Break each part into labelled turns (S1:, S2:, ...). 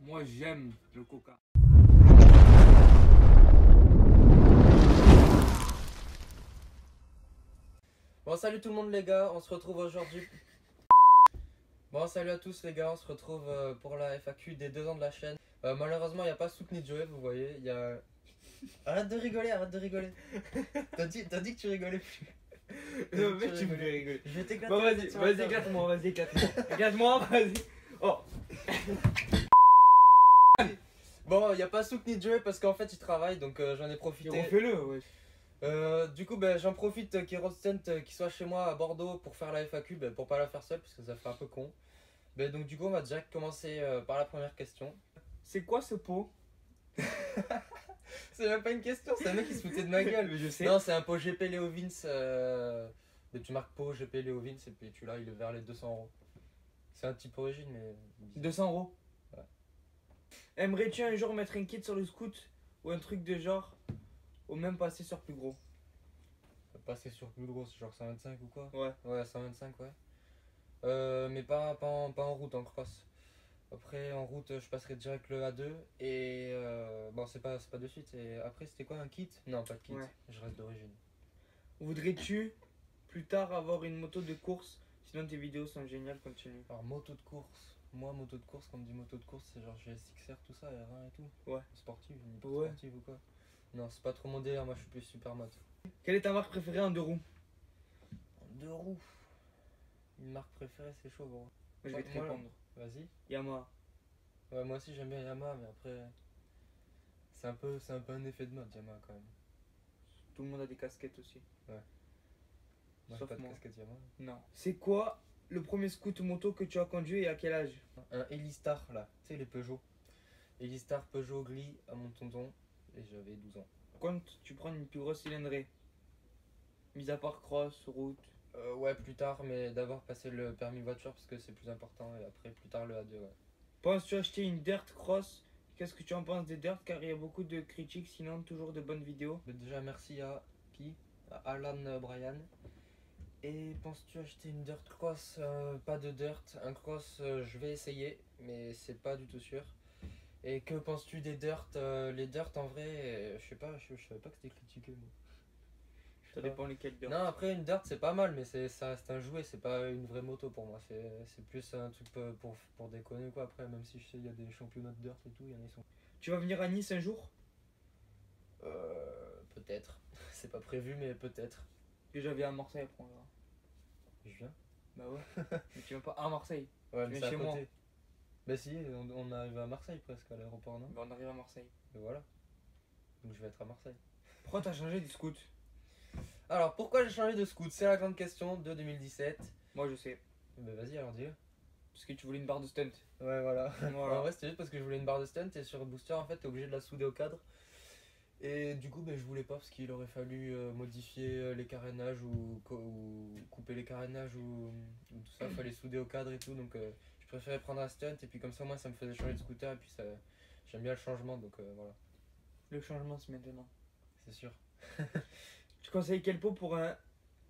S1: Moi, j'aime le coca.
S2: Bon, salut tout le monde les gars, on se retrouve aujourd'hui. Bon, salut à tous les gars, on se retrouve pour la FAQ des 2 ans de la chaîne. Malheureusement, il n'y a pas Souk ni Joey, vous voyez, il y a... Arrête de rigoler, arrête de rigoler. T'as dit que tu rigolais plus.
S1: Non, mec, tu me fais rigoler.
S2: Je vais t'éclater.
S1: Bon,
S2: la
S1: vas-y,
S2: tête sur la
S1: vas-y,
S2: table.
S1: éclate-moi, vas-y, éclate-moi. Éclate-moi, vas-y. Oh.
S2: Bon, il n'y a pas Souk ni Joey parce qu'en fait ils travaillent, donc j'en ai
S1: Et
S2: profité.
S1: refais-le, ouais.
S2: Du coup, ben, j'en profite qu'Herostent qui soit chez moi à Bordeaux pour faire la FAQ, ben, pour pas la faire seule parce que ça fait un peu con. Ben, donc du coup on va direct commencer par la première question.
S1: C'est quoi ce pot?
S2: C'est même pas une question, c'est un mec qui se foutait de ma gueule.
S1: Mais je sais.
S2: Non, c'est un pot GP Léo Vince. Mais tu marques pot GP Léo Vince et puis tu l'as, il est vers les 200€. C'est un type origine, mais.
S1: 200 €.
S2: Ouais.
S1: Aimerais-tu un jour mettre un kit sur le scoot ou un truc de genre, ou même passer sur plus gros?
S2: Passer sur plus gros, c'est genre 125 ou quoi?
S1: Ouais.
S2: Ouais, 125, ouais. Mais pas en route, en cross. Après, en route, je passerai direct le A2 et bon, c'est pas de suite. Et après, c'était quoi un kit? Non, pas de kit.
S1: Ouais.
S2: Je reste d'origine.
S1: Voudrais-tu plus tard avoir une moto de course? Sinon tes vidéos sont géniales, continue.
S2: Alors, moto de course. Moi, moto de course, quand on me dit moto de course, c'est genre GSXR, tout ça, R1 et tout.
S1: Ouais.
S2: Sportive, une hyper
S1: Ouais.
S2: sportive ou quoi? Non, c'est pas trop mon délire, moi je suis plus super moto.
S1: Quelle est ta marque préférée en deux roues?
S2: Deux roues. Une marque préférée, c'est chaud, gros.
S1: Je vais te
S2: Moi,
S1: répondre.
S2: Vas-y.
S1: Yamaha.
S2: Ouais, moi aussi j'aime bien Yamaha, mais après. C'est un peu un effet de mode, Yamaha quand même.
S1: Tout le monde a des casquettes aussi.
S2: Moi, j'ai
S1: Sauf
S2: pas de
S1: moi.
S2: casquette Yamaha.
S1: Non. C'est quoi le premier scoot moto que tu as conduit et à quel âge?
S2: Un Elistar là, tu sais les Peugeot. Elistar Peugeot Gli à mon tonton et j'avais 12 ans.
S1: Quand tu prends une plus grosse cylindrée, mis à part cross, route.
S2: Ouais, plus tard, mais d'abord passer le permis voiture parce que c'est plus important et après plus tard le A2. Ouais.
S1: Penses-tu acheter une dirt cross? Qu'est-ce que tu en penses des dirt? Car il y a beaucoup de critiques, sinon toujours de bonnes vidéos.
S2: Mais déjà merci à qui? À Alan Bryan. Et penses-tu acheter une dirt cross? Pas de dirt. Un cross, je vais essayer, mais c'est pas du tout sûr. Et que penses-tu des dirt? Les dirt en vrai, je sais pas, je savais pas que c'était critiqué moi.
S1: Ça dépend lesquels dirt.
S2: Non, après une dirt c'est pas mal, mais ça reste un jouet, c'est pas une vraie moto pour moi. C'est plus un truc pour déconner quoi. Après, même si je sais, il y a des championnats de dirt et tout, il y en a qui sont.
S1: Tu vas venir à Nice un jour?
S2: Peut-être. C'est pas prévu, mais peut-être.
S1: Déjà viens à Marseille après on verra.
S2: Je viens.
S1: Bah ouais. Mais tu viens pas à Marseille.
S2: Ouais,
S1: Tu
S2: mais
S1: viens
S2: c'est à
S1: chez moi.
S2: côté. Bah si, on arrive à Marseille presque à l'aéroport, non?
S1: Bah on arrive à Marseille.
S2: Et voilà. Donc je vais être à Marseille.
S1: Pourquoi t'as changé de scoot?
S2: Alors pourquoi j'ai changé de scoot? C'est la grande question de 2017.
S1: Moi je sais.
S2: Bah vas-y alors dis-le.
S1: Parce que tu voulais une barre de stunt.
S2: Ouais voilà.
S1: Voilà.
S2: En vrai c'était juste parce que je voulais une barre de stunt et sur Booster en fait t'es obligé de la souder au cadre. Et du coup je voulais pas parce qu'il aurait fallu modifier les carénages ou couper les carénages ou tout ça, fallait souder au cadre et tout, donc je préférais prendre un stunt et puis comme ça moi ça me faisait changer de scooter et puis ça j'aime bien le changement donc voilà,
S1: Le changement c'est maintenant.
S2: c'est sûr.
S1: Tu conseilles quel pot pour un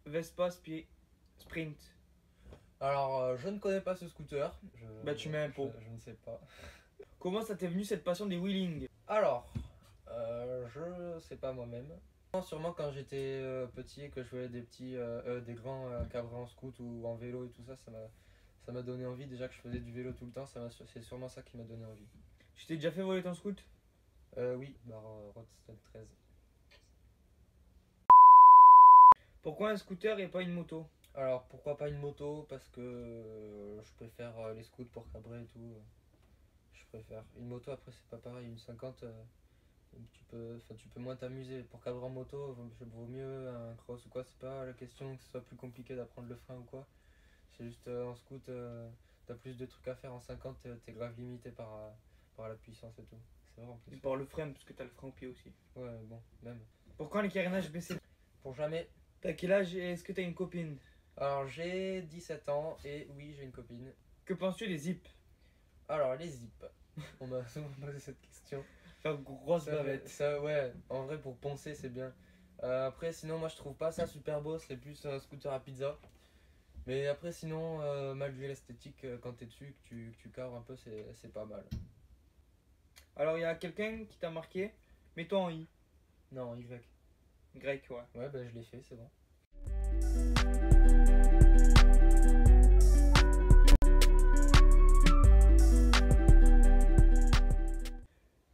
S1: Vespa Sprint?
S2: Alors je ne connais pas ce scooter.
S1: Bah, tu mets un pot.
S2: Je ne sais pas.
S1: Comment ça t'est venu cette passion des wheeling?
S2: Alors, je sais pas moi-même. Sûrement quand j'étais petit et que je voyais des grands cabrés en scoot ou en vélo et tout ça, ça m'a donné envie. Déjà que je faisais du vélo tout le temps, c'est sûrement ça qui m'a donné envie.
S1: Tu t'es déjà fait voler ton scoot?
S2: Oui, bah, Roadster 13.
S1: Pourquoi un scooter et pas une moto?
S2: Alors pourquoi pas une moto? Parce que je préfère les scoots pour cabrer et tout. Je préfère une moto, après c'est pas pareil. Une 50, tu peux moins t'amuser. Pour cabrer en moto, vaut mieux un cross ou quoi. C'est pas la question que ce soit plus compliqué d'apprendre le frein ou quoi. C'est juste en scoot, t'as plus de trucs à faire. En 50, t'es grave limité par la puissance et tout. C'est vrai en
S1: Et
S2: plus.
S1: par le frein, parce que t'as le frein au pied aussi.
S2: Ouais, bon, même.
S1: Pourquoi les carénages baissés?
S2: Pour jamais.
S1: T'as quel âge et est-ce que t'as une copine?
S2: Alors j'ai 17 ans et oui, j'ai une copine.
S1: Que penses-tu des zips?
S2: Alors les zips. On m'a souvent posé cette question.
S1: Faire grosse
S2: Ça,
S1: bavette.
S2: ça, ouais, en vrai pour poncer c'est bien. Après sinon moi je trouve pas ça super beau, c'est plus un scooter à pizza. Mais après sinon malgré l'esthétique quand t'es dessus que tu cabres un peu c'est pas mal.
S1: Alors, il y a quelqu'un qui t'a marqué. Mets-toi en I.
S2: Non, Y.
S1: Grec, ouais.
S2: Ouais, bah je l'ai fait, c'est bon.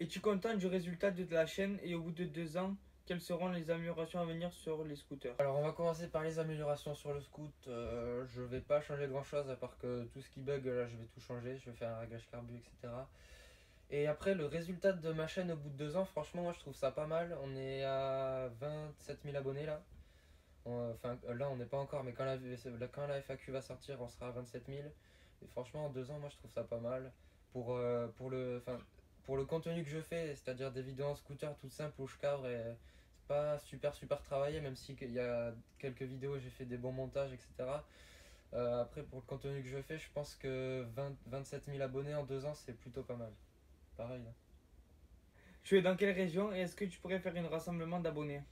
S1: Es-tu content du résultat de la chaîne et au bout de 2 ans, quelles seront les améliorations à venir sur les scooters?
S2: Alors on va commencer par les améliorations sur le scoot. Je vais pas changer grand chose à part que tout ce qui bug là je vais tout changer, je vais faire un réglage carbu, etc. Et après le résultat de ma chaîne au bout de 2 ans, franchement moi je trouve ça pas mal. On est à 27 000 abonnés là. Enfin là on n'est pas encore, mais quand la FAQ va sortir on sera à 27 000. Et franchement en 2 ans moi je trouve ça pas mal. Pour le contenu que je fais, c'est-à-dire des vidéos en scooter tout simple où je cadre et c'est pas super travaillé, même si il y a quelques vidéos où j'ai fait des bons montages, etc. Après pour le contenu que je fais, je pense que 27 000 abonnés en 2 ans c'est plutôt pas mal. Pareil là.
S1: Tu es dans quelle région et est-ce que tu pourrais faire un rassemblement d'abonnés?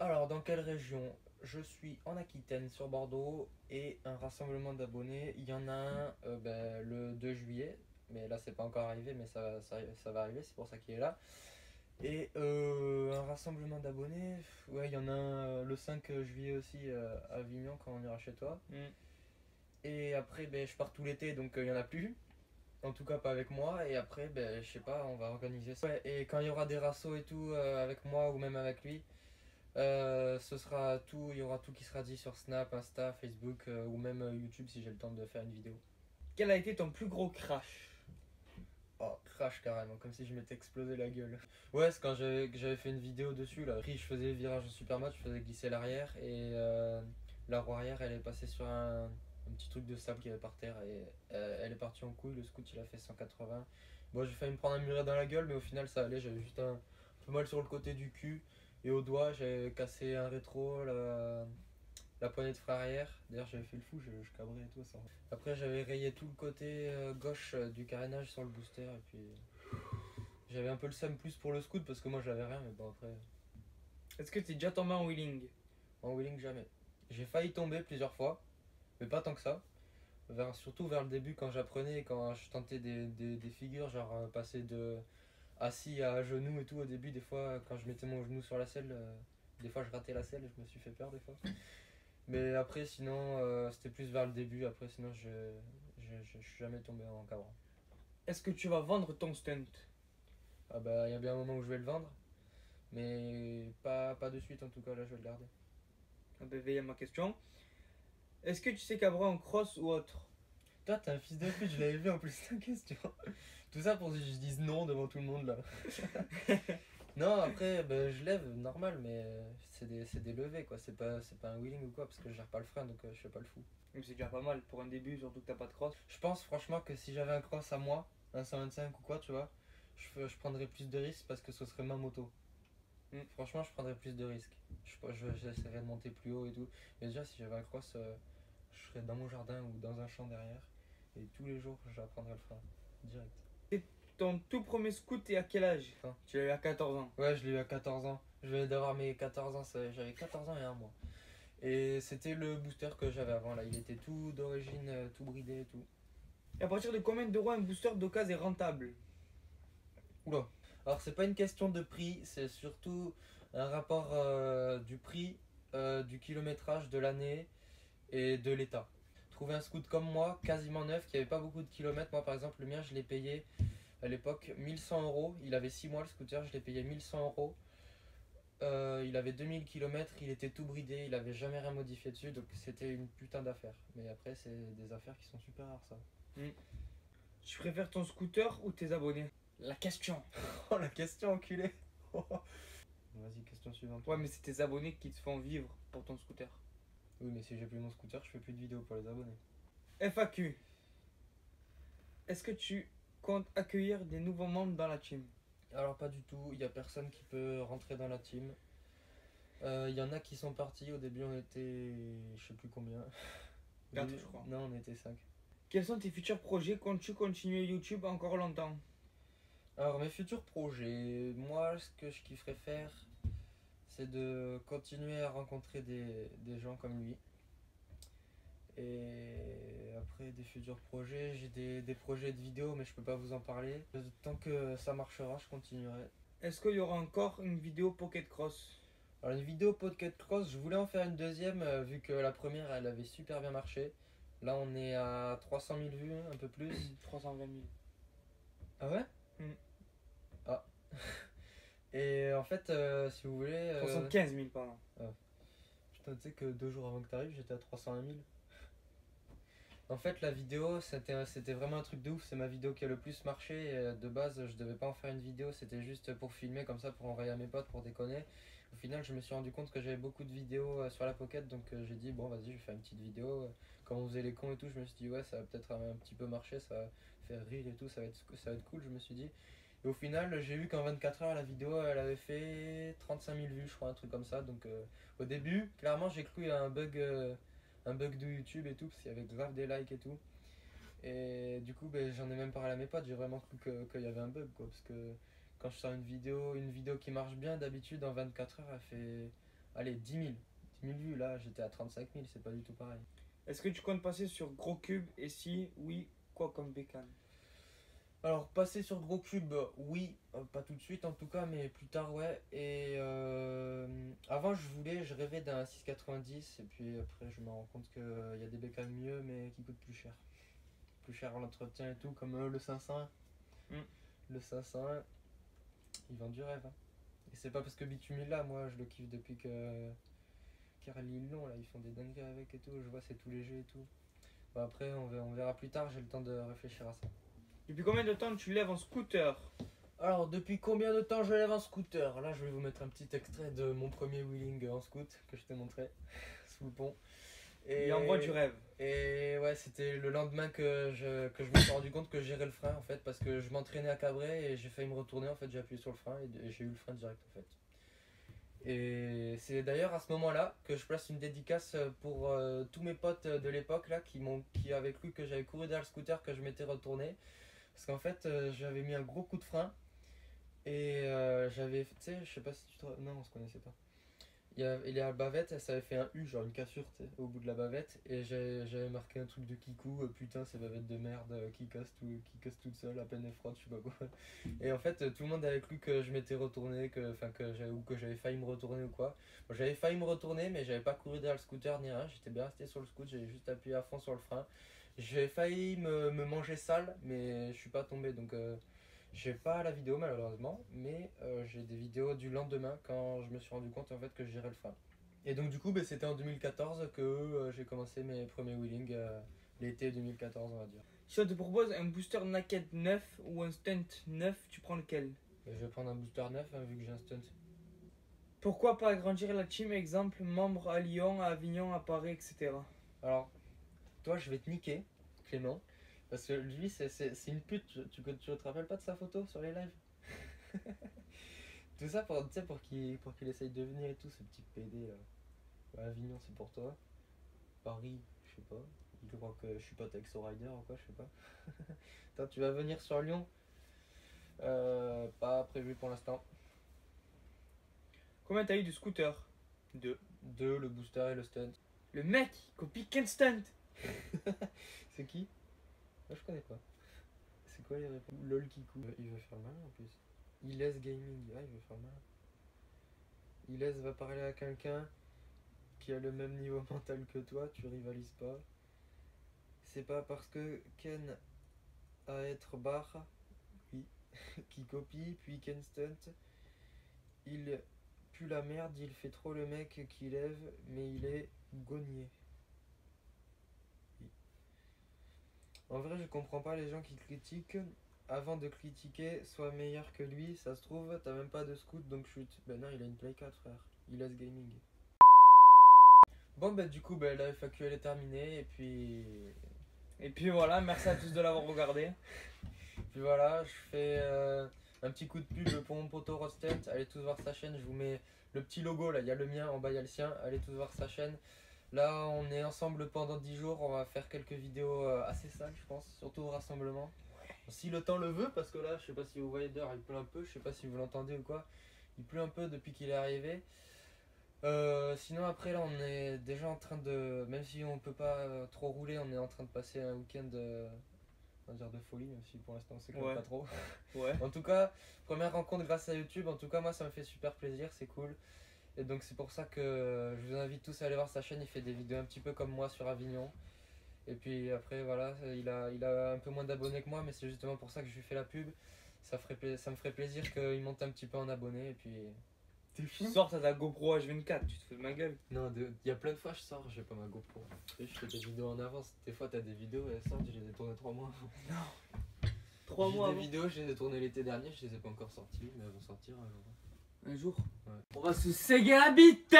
S2: Alors dans quelle région? Je suis en Aquitaine sur Bordeaux et un rassemblement d'abonnés, il y en a un le 2 juillet, mais là c'est pas encore arrivé, mais ça va arriver, c'est pour ça qu'il est là. Et un rassemblement d'abonnés, ouais, il y en a un le 5 juillet aussi à Avignon quand on ira chez toi. Et après, je pars tout l'été donc il y en a plus. En tout cas pas avec moi. Et après, je sais pas, on va organiser ça. Ouais, et quand il y aura des rassos et tout avec moi ou même avec lui, ce sera tout, il y aura tout qui sera dit sur Snap, Insta, Facebook ou même YouTube si j'ai le temps de faire une vidéo.
S1: Quel a été ton plus gros crash?
S2: Oh, crash carrément, comme si je m'étais explosé la gueule. Ouais, c'est quand j'avais fait une vidéo dessus là. Je faisais virage en supermode, je faisais glisser l'arrière et la roue arrière elle est passée sur un petit truc de sable qui avait par terre et elle est partie en couille. Le scoot il a fait 180. Bon, j'ai failli me prendre un muret dans la gueule, mais au final ça allait. J'avais juste un peu mal sur le côté du cul et au doigt, j'avais cassé un rétro, la poignée de frein arrière. D'ailleurs, j'avais fait le fou, je cabrais et tout ça. Après, j'avais rayé tout le côté gauche du carénage sur le booster. Et puis, j'avais un peu le seum plus pour le scoot parce que moi j'avais rien. Mais bon, après,
S1: Est-ce que tu es déjà tombé en wheeling?
S2: en wheeling, jamais. J'ai failli tomber plusieurs fois, mais pas tant que ça. Surtout vers le début, quand j'apprenais, quand je tentais des figures, genre passer de assis à genoux et tout. Au début, des fois, quand je mettais mon genou sur la selle, des fois je ratais la selle et je me suis fait peur des fois. Mais après, sinon, c'était plus vers le début. Après, sinon, je suis jamais tombé en cabrant.
S1: Est-ce que tu vas vendre ton stunt?
S2: Ah bah, il y a bien un moment où je vais le vendre. Mais pas de suite, en tout cas, là, je vais le garder.
S1: Ah ben, veille à ma question. Est-ce que tu sais cabrer en cross ou autre?
S2: Toi, t'es un fils de pute, je l'avais vu en plus, ta question. Tout ça pour que je dise non devant tout le monde, là. Non, après, je lève, normal, mais c'est des levées, quoi. C'est pas un wheeling ou quoi, parce que je gère pas le frein, donc je fais pas le fou.
S1: Mais c'est déjà pas mal pour un début, surtout que t'as pas de cross.
S2: Je pense franchement que si j'avais un cross à moi, un 125 ou quoi, tu vois, je prendrais plus de risques parce que ce serait ma moto. Franchement, je prendrais plus de risques. J'essaierais de monter plus haut et tout. Mais déjà, si j'avais un cross, je serais dans mon jardin ou dans un champ derrière. Et tous les jours, j'apprendrais le frein. Direct.
S1: Ton tout premier scoot est à quel âge?
S2: Hein.
S1: Tu l'as eu à 14 ans.
S2: Ouais, je l'ai eu à 14 ans. Je venais d'avoir mes 14 ans, j'avais 14 ans et un mois. Et c'était le booster que j'avais avant là. Il était tout d'origine, tout bridé et tout.
S1: Et à partir de combien d'euros un booster d'occasion est rentable?
S2: Oula. Alors c'est pas une question de prix, c'est surtout un rapport du prix, du kilométrage de l'année et de l'état. Trouver un scoot comme moi, quasiment neuf, qui avait pas beaucoup de kilomètres. Moi par exemple, le mien je l'ai payé à l'époque 1100 euros. Il avait 6 mois le scooter, je l'ai payé 1100 euros. Il avait 2000 km, il était tout bridé, il avait jamais rien modifié dessus, donc c'était une putain d'affaire. Mais après, c'est des affaires qui sont super rares, ça.
S1: Tu préfères ton scooter ou tes abonnés? La question.
S2: Oh, la question, enculé. Vas-y, question suivante.
S1: Ouais, mais c'est tes abonnés qui te font vivre pour ton scooter.
S2: Oui, mais si j'ai plus mon scooter, je fais plus de vidéos pour les abonnés.
S1: FAQ. Est-ce que tu comptes accueillir des nouveaux membres dans la team?
S2: Alors pas du tout, il y a personne qui peut rentrer dans la team. Il y en a qui sont partis, au début on était, je sais plus combien.
S1: 4 je crois.
S2: Non, on était 5.
S1: Quels sont tes futurs projets? Comptes-tu continuer YouTube encore longtemps?
S2: Alors mes futurs projets, moi ce que je kifferais faire, c'est de continuer à rencontrer des gens comme lui. Et après des futurs projets, j'ai des projets de vidéo mais je peux pas vous en parler. Tant que ça marchera, je continuerai.
S1: Est-ce qu'il y aura encore une vidéo Pocket Cross?
S2: Alors une vidéo Pocket Cross, je voulais en faire une deuxième vu que la première elle avait super bien marché. Là on est à 300 000 vues, un peu plus.
S1: 320 000.
S2: Ah ouais?
S1: Mm.
S2: Ah. Et en fait, si vous voulez...
S1: 315 000, pardon.
S2: Putain, tu sais que 2 jours avant que t'arrives, j'étais à 301 000. En fait, la vidéo, c'était vraiment un truc de ouf. C'est ma vidéo qui a le plus marché. Et, de base, je devais pas en faire une vidéo. C'était juste pour filmer comme ça, pour envoyer à mes potes, pour déconner. Au final, je me suis rendu compte que j'avais beaucoup de vidéos sur la Pocket. Donc, j'ai dit, bon, vas-y, je vais faire une petite vidéo. Quand on faisait les cons et tout, je me suis dit, ouais, ça va peut-être un petit peu marcher. Ça va faire rire et tout. Ça va être cool, je me suis dit. Et au final, j'ai vu qu'en 24 heures, la vidéo, elle avait fait 35 000 vues, je crois, un truc comme ça. Donc, au début, clairement, j'ai cru à un bug de YouTube et tout, parce qu'il y avait grave des likes et tout. Et du coup, ben, j'en ai même parlé à mes potes, j'ai vraiment cru qu'il y avait un bug, quoi. Parce que quand je sors une vidéo qui marche bien, d'habitude, en 24 heures, elle fait, allez, 10 000 vues. Là, j'étais à 35 000, c'est pas du tout pareil.
S1: Est-ce que tu comptes passer sur Gros Cube? Et si oui, quoi comme bécane?
S2: Alors, passer sur Gros Cube, oui, pas tout de suite en tout cas, mais plus tard, ouais. Et avant, je rêvais d'un 690, et puis après, je me rends compte qu'il y a des bécanes mieux, mais qui coûtent plus cher. Plus cher à l'entretien et tout, comme le 500.
S1: Mm.
S2: Le 500, ils vendent du rêve. Hein. Et c'est pas parce que Bitume est là, moi, je le kiffe depuis que Carly ils l'ont, là, ils font des dingueries avec et tout, je vois, c'est tout léger et tout. Bon, après, on verra plus tard, j'ai le temps de réfléchir à ça.
S1: Depuis combien de temps tu lèves en scooter?
S2: Alors, depuis combien de temps je lève un scooter? Là, je vais vous mettre un petit extrait de mon premier wheeling en scoot que je t'ai montré sous le pont.
S1: Il envoie du rêve.
S2: Et ouais, c'était le lendemain que je me suis rendu compte que je gérais le frein en fait, parce que je m'entraînais à Cabret et j'ai failli me retourner en fait, j'ai appuyé sur le frein et j'ai eu le frein direct en fait. Et c'est d'ailleurs à ce moment-là que je place une dédicace pour tous mes potes de l'époque là qui avaient cru que j'avais couru derrière le scooter, que je m'étais retourné. Parce qu'en fait, j'avais mis un gros coup de frein et j'avais, tu sais, je sais pas si tu te... Non, on se connaissait pas. Il y a la bavette, ça avait fait un U, genre une cassure, tu sais, au bout de la bavette. Et j'avais marqué un truc de Kikou, putain, ces bavettes de merde qui cassent toute seule, à peine elle frotte, je sais pas quoi. Et en fait, tout le monde avait cru que je m'étais retourné, ou que j'avais failli me retourner ou quoi. Bon, j'avais failli me retourner, mais j'avais pas couru derrière le scooter ni rien, j'étais bien resté sur le scooter, j'avais juste appuyé à fond sur le frein. J'ai failli me manger sale, mais je suis pas tombé, donc j'ai pas la vidéo malheureusement, mais j'ai des vidéos du lendemain quand je me suis rendu compte en fait que je gérais le frein. Et donc du coup, c'était en 2014 que j'ai commencé mes premiers wheelings, l'été 2014 on va dire.
S1: Si on te propose un booster naked neuf ou un stunt neuf, tu prends lequel?
S2: Je vais prendre un booster neuf hein, vu que j'ai un stunt.
S1: Pourquoi pas agrandir la team? Exemple, membre à Lyon, à Avignon, à Paris, etc.
S2: Alors, toi je vais te niquer, Clément. Parce que lui, c'est une pute. Tu te rappelles pas de sa photo sur les lives? Tout ça pour qu'il essaye de venir et tout, ce petit PD là. Ouais, Avignon, c'est pour toi. Paris, je sais pas. Il croit que je suis pote avec Rider ou quoi, je sais pas. Attends, tu vas venir sur Lyon? Pas prévu pour l'instant.
S1: Combien t'as eu de scooter? 2.
S2: 2, le booster et le stunt.
S1: Le mec, il copie Ken Stunt.
S2: C'est qui? Moi je connais pas. C'est quoi les réponses? LOL Kikou. Il veut faire mal en plus. Iles Gaming. Ah, il veut faire mal. Iles va parler à quelqu'un qui a le même niveau mental que toi. Tu rivalises pas. C'est pas parce que Ken a être barre, oui, qui copie, puis Ken Stunt. Il pue la merde, il fait trop le mec qui lève, mais il est gogné. En vrai, je comprends pas les gens qui critiquent. Avant de critiquer, sois meilleur que lui. Ça se trouve, t'as même pas de scoot donc chute. Ben non, il a une Play 4, frère. Il a ce gaming. Bon, du coup, la FAQ elle est terminée.
S1: Et puis voilà, merci à tous de l'avoir regardé.
S2: Puis voilà, je fais un petit coup de pub pour mon poteau Rostent. Allez tous voir sa chaîne. Je vous mets le petit logo là. Il y a le mien, en bas il y a le sien. Allez tous voir sa chaîne. Là, on est ensemble pendant 10 jours. On va faire quelques vidéos assez sales, je pense. Surtout au rassemblement. Si le temps le veut, parce que là, je sais pas si vous voyez dehors, il pleut un peu. Je sais pas si vous l'entendez ou quoi. Il pleut un peu depuis qu'il est arrivé. Sinon après là on est déjà en train de, même si on peut pas trop rouler, on est en train de passer un week-end on va dire de folie, même si pour l'instant on sait quand même
S1: Ouais.
S2: pas trop.
S1: Ouais.
S2: En tout cas, première rencontre grâce à YouTube, en tout cas moi ça me fait super plaisir, c'est cool. Et donc c'est pour ça que je vous invite tous à aller voir sa chaîne, il fait des vidéos un petit peu comme moi sur Avignon. Et puis après voilà, il a un peu moins d'abonnés que moi, mais c'est justement pour ça que je lui fais la pub. Ça me ferait plaisir qu'il monte un petit peu en abonnés et puis...
S1: Tu sors, t'as ta GoPro H24, tu te fais de ma gueule.
S2: Non, il y a plein de fois je sors, j'ai pas ma GoPro. Je fais des vidéos en avance. Des fois t'as des vidéos, elles sortent, je les ai tournées 3 mois.
S1: 3
S2: J'ai
S1: mois
S2: des
S1: avant.
S2: vidéos, je les ai tournées l'été dernier, je les ai pas encore sorties, mais elles vont sortir un jour.
S1: Un jour.
S2: Ouais.
S1: On va se séguer la bite.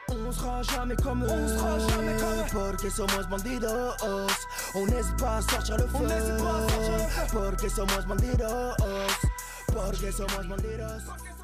S3: On sera jamais comme eux, on sera jamais comme eux. Porque somos bandidos, on n'hésite pas à sortir le feu. On n'hésite pas à sortir le feu. Porque somos bandidos, porque somos bandidos.